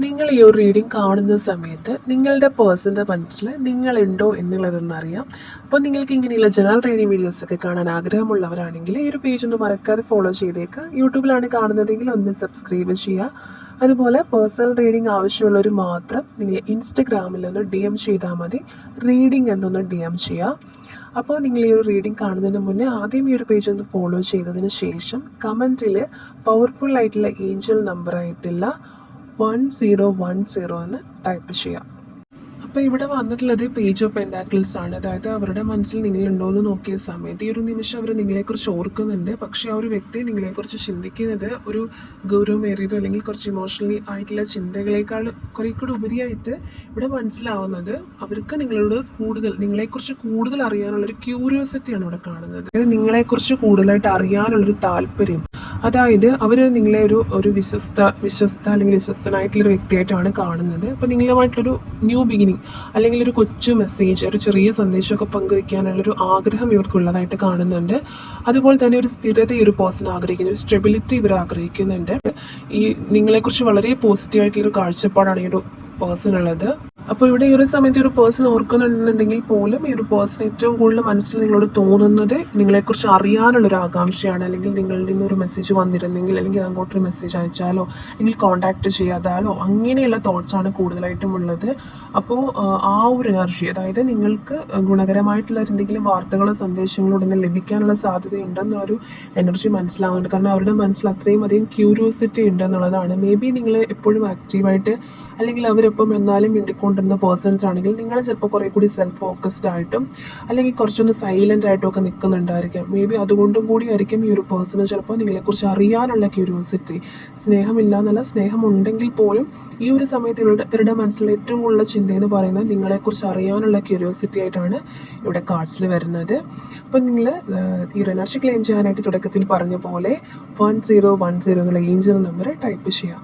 നിങ്ങൾ ഈ ഒരു റീഡിംഗ് കാണുന്ന സമയത്ത് നിങ്ങളുടെ പേഴ്സൻ്റെ മനസ്സിൽ നിങ്ങളുണ്ടോ എന്നുള്ളതെന്നറിയാം. അപ്പോൾ നിങ്ങൾക്ക് ഇങ്ങനെയുള്ള ജനറൽ റീഡിംഗ് വീഡിയോസൊക്കെ കാണാൻ ആഗ്രഹമുള്ളവരാണെങ്കിൽ ഈ ഒരു പേജ് ഒന്ന് മറക്കാതെ ഫോളോ ചെയ്തേക്കുക. യൂട്യൂബിലാണ് കാണുന്നതെങ്കിൽ ഒന്ന് സബ്സ്ക്രൈബ് ചെയ്യുക. അതുപോലെ പേഴ്സണൽ റീഡിംഗ് ആവശ്യമുള്ളവർ മാത്രം നിങ്ങൾ ഇൻസ്റ്റഗ്രാമിൽ ഒന്ന് DM ചെയ്താൽ മതി. റീഡിംഗ് എന്നൊന്ന് DM ചെയ്യുക. അപ്പോൾ നിങ്ങൾ ഈ ഒരു റീഡിംഗ് കാണുന്നതിന് മുന്നേ ആദ്യം ഈ ഒരു പേജ് ഒന്ന് ഫോളോ ചെയ്തതിന് ശേഷം കമൻറ്റിൽ പവർഫുൾ ആയിട്ടുള്ള ഏഞ്ചൽ നമ്പറായിട്ടുള്ള 1010 എന്ന് ടൈപ്പ് ചെയ്യാം. അപ്പോൾ ഇവിടെ വന്നിട്ടുള്ളത് പേജ് ഓഫ് പെൻറ്റാക്കിൾസ് ആണ്. അതായത് അവരുടെ മനസ്സിൽ നിങ്ങളുണ്ടോ എന്ന് നോക്കിയ സമയത്ത് ഈ ഒരു നിമിഷം അവർ നിങ്ങളെക്കുറിച്ച് ഓർക്കുന്നുണ്ട്. പക്ഷേ ആ ഒരു വ്യക്തി നിങ്ങളെക്കുറിച്ച് ചിന്തിക്കുന്നത് ഒരു ഗൗരവമേറിയതോ അല്ലെങ്കിൽ കുറച്ച് ഇമോഷണലി ആയിട്ടുള്ള ചിന്തകളേക്കാൾ കുറേ കൂടി ഉപരിയായിട്ട് ഇവിടെ മനസ്സിലാവുന്നത് അവർക്ക് നിങ്ങളെക്കുറിച്ച് കൂടുതൽ അറിയാനുള്ളൊരു ക്യൂരിയോസിറ്റിയാണ് ഇവിടെ കാണുന്നത്. നിങ്ങളെക്കുറിച്ച് കൂടുതലായിട്ട് അറിയാനുള്ളൊരു താല്പര്യം. അതായത് അവർ നിങ്ങളെ ഒരു വിശ്വസ്ത അല്ലെങ്കിൽ വിശ്വസ്തനായിട്ടുള്ളൊരു വ്യക്തിയായിട്ടാണ് കാണുന്നത്. അപ്പോൾ നിങ്ങളുമായിട്ടൊരു ന്യൂ ബിഗിനിങ് അല്ലെങ്കിൽ ഒരു കൊച്ചു മെസ്സേജ്, ഒരു ചെറിയ സന്ദേശമൊക്കെ പങ്കുവയ്ക്കാനുള്ളൊരു ആഗ്രഹം ഇവർക്കുള്ളതായിട്ട് കാണുന്നുണ്ട്. അതുപോലെ തന്നെ ഒരു സ്ഥിരത ഈ ഒരു പേഴ്സൺ ആഗ്രഹിക്കുന്നു, ഒരു സ്റ്റെബിലിറ്റി ഇവർ ആഗ്രഹിക്കുന്നുണ്ട്. ഈ നിങ്ങളെക്കുറിച്ച് വളരെ പോസിറ്റീവായിട്ടുള്ളൊരു കാഴ്ചപ്പാടാണ് ഈ ഒരു പേഴ്സൺ ഉള്ളത്. അപ്പോൾ ഇവിടെ ഈ ഒരു സമയത്ത് ഒരു പേഴ്സൺ ഓർക്കുന്നുണ്ടെങ്കിൽ പോലും ഈ ഒരു പേഴ്സൺ ഏറ്റവും കൂടുതൽ മനസ്സിൽ നിങ്ങളോട് തോന്നുന്നത് നിങ്ങളെക്കുറിച്ച് അറിയാനുള്ളൊരു ആകാംക്ഷയാണ്. അല്ലെങ്കിൽ നിങ്ങളിൽ നിന്നൊരു മെസ്സേജ് വന്നിരുന്നെങ്കിൽ, അല്ലെങ്കിൽ അങ്ങോട്ടൊരു മെസ്സേജ് അയച്ചാലോ അല്ലെങ്കിൽ കോൺടാക്റ്റ് ചെയ്യാതാലോ അങ്ങനെയുള്ള തോട്ട്സാണ് കൂടുതലായിട്ടും ഉള്ളത്. അപ്പോൾ ആ ഒരു എനർജി, അതായത് നിങ്ങൾക്ക് ഗുണകരമായിട്ടുള്ള എന്തെങ്കിലും വാർത്തകളോ സന്ദേശങ്ങളോ ഉടനെ ലഭിക്കാനുള്ള സാധ്യതയുണ്ടെന്നൊരു എനർജി മനസ്സിലാവുന്നുണ്ട്. കാരണം അവരുടെ മനസ്സിൽ അത്രയും അധികം ക്യൂരിയോസിറ്റി ഉണ്ടെന്നുള്ളതാണ്. മേ ബി നിങ്ങൾ എപ്പോഴും ആക്റ്റീവായിട്ട് അല്ലെങ്കിൽ അവരൊപ്പം എന്നാലും മിണ്ടിക്കൊണ്ടിരുന്ന പേഴ്സൺസ് ആണെങ്കിൽ നിങ്ങൾ ചിലപ്പോൾ കുറേ കൂടി സെൽഫ് ഫോക്കസ്ഡ് ആയിട്ടും അല്ലെങ്കിൽ കുറച്ചൊന്ന് സൈലൻ്റ് ആയിട്ടും ഒക്കെ നിൽക്കുന്നുണ്ടായിരിക്കാം. മേ ബി അതുകൊണ്ടും കൂടി ആയിരിക്കും ഈ ഒരു പേഴ്സണ് ചിലപ്പോൾ നിങ്ങളെക്കുറിച്ച് അറിയാനുള്ള ക്യൂരിയോസിറ്റി. സ്നേഹമില്ല എന്നല്ല, സ്നേഹമുണ്ടെങ്കിൽ പോലും ഈ ഒരു സമയത്ത് ഇവരുടെ മനസ്സിൽ ഏറ്റവും കൂടുതൽ ചിന്തയെന്ന് പറയുന്നത് നിങ്ങളെക്കുറിച്ച് അറിയാനുള്ള ക്യൂരിയോസിറ്റി ആയിട്ടാണ് ഇവിടെ കാർഡ്സിൽ വരുന്നത്. അപ്പോൾ നിങ്ങൾ ഈ എനർജി ക്ലെയിം ചെയ്യാനായിട്ട് തുടക്കത്തിൽ പറഞ്ഞ പോലെ 1010 എന്നുള്ള ഏഞ്ചൽ നമ്പർ ടൈപ്പ് ചെയ്യാം.